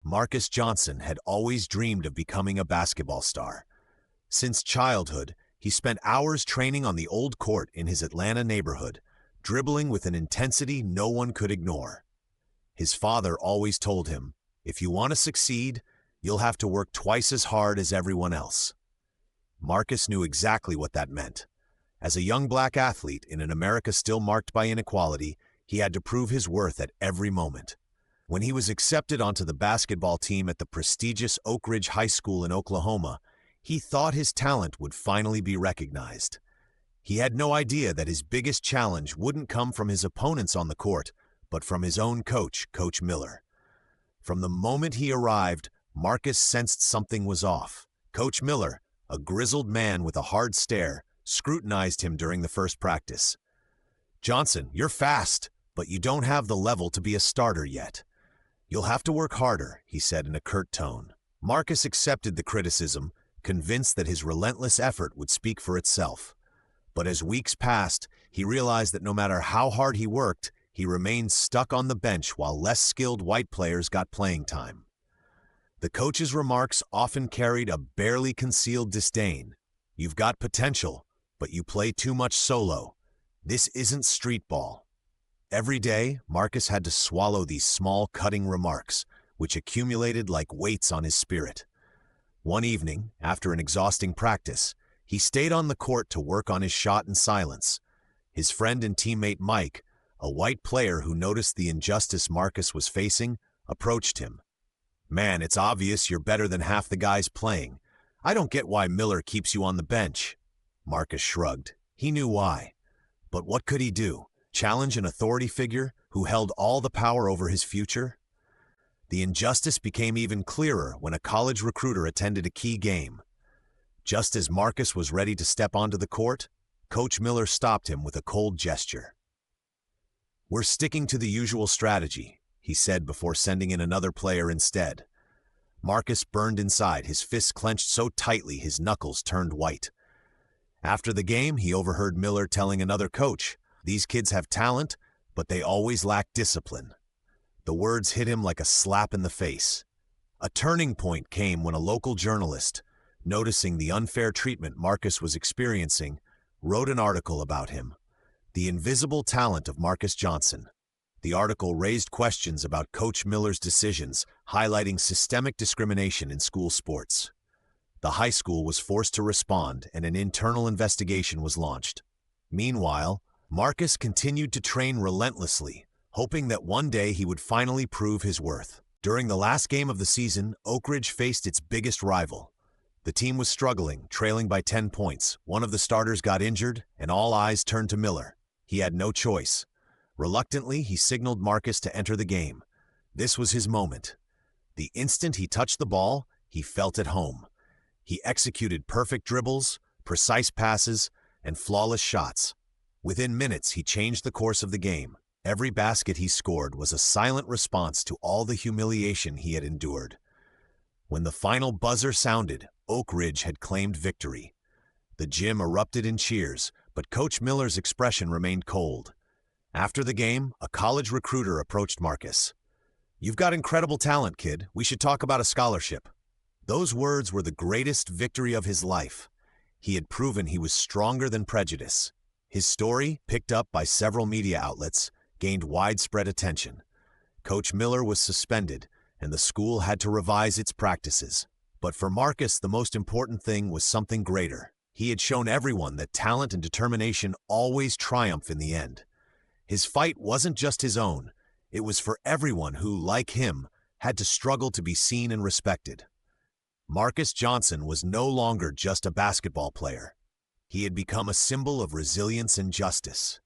Marcus Johnson had always dreamed of becoming a basketball star. Since childhood, he spent hours training on the old court in his Atlanta neighborhood, dribbling with an intensity no one could ignore. His father always told him, "If you want to succeed, you'll have to work twice as hard as everyone else." Marcus knew exactly what that meant. As a young black athlete in an America still marked by inequality, he had to prove his worth at every moment. When he was accepted onto the basketball team at the prestigious Oak Ridge High School in Oklahoma, he thought his talent would finally be recognized. He had no idea that his biggest challenge wouldn't come from his opponents on the court, but from his own coach, Coach Miller. From the moment he arrived, Marcus sensed something was off. Coach Miller, a grizzled man with a hard stare, scrutinized him during the first practice. "Johnson, you're fast, but you don't have the level to be a starter yet. You'll have to work harder," he said in a curt tone. Marcus accepted the criticism, convinced that his relentless effort would speak for itself. But as weeks passed, he realized that no matter how hard he worked, he remained stuck on the bench while less skilled white players got playing time. The coach's remarks often carried a barely concealed disdain. "You've got potential, but you play too much solo. This isn't street ball." Every day, Marcus had to swallow these small, cutting remarks, which accumulated like weights on his spirit. One evening, after an exhausting practice, he stayed on the court to work on his shot in silence. His friend and teammate Mike, a white player who noticed the injustice Marcus was facing, approached him. "Man, it's obvious you're better than half the guys playing. I don't get why Miller keeps you on the bench." Marcus shrugged. He knew why. But what could he do? Challenge an authority figure who held all the power over his future? The injustice became even clearer when a college recruiter attended a key game. Just as Marcus was ready to step onto the court, Coach Miller stopped him with a cold gesture. "We're sticking to the usual strategy," he said before sending in another player instead. Marcus burned inside, his fists clenched so tightly his knuckles turned white. After the game, he overheard Miller telling another coach, "These kids have talent, but they always lack discipline." The words hit him like a slap in the face. A turning point came when a local journalist, noticing the unfair treatment Marcus was experiencing, wrote an article about him. The Invisible Talent of Marcus Johnson. The article raised questions about Coach Miller's decisions, highlighting systemic discrimination in school sports. The high school was forced to respond, and an internal investigation was launched. Meanwhile, Marcus continued to train relentlessly, hoping that one day he would finally prove his worth. During the last game of the season, Oak Ridge faced its biggest rival. The team was struggling, trailing by 10 points. One of the starters got injured, and all eyes turned to Miller. He had no choice. Reluctantly, he signaled Marcus to enter the game. This was his moment. The instant he touched the ball, he felt at home. He executed perfect dribbles, precise passes, and flawless shots. Within minutes, he changed the course of the game. Every basket he scored was a silent response to all the humiliation he had endured. When the final buzzer sounded, Oak Ridge had claimed victory. The gym erupted in cheers, but Coach Miller's expression remained cold. After the game, a college recruiter approached Marcus. "You've got incredible talent, kid. We should talk about a scholarship." Those words were the greatest victory of his life. He had proven he was stronger than prejudice. His story, picked up by several media outlets, gained widespread attention. Coach Miller was suspended, and the school had to revise its practices. But for Marcus, the most important thing was something greater. He had shown everyone that talent and determination always triumph in the end. His fight wasn't just his own. It was for everyone who, like him, had to struggle to be seen and respected. Marcus Johnson was no longer just a basketball player. He had become a symbol of resilience and justice.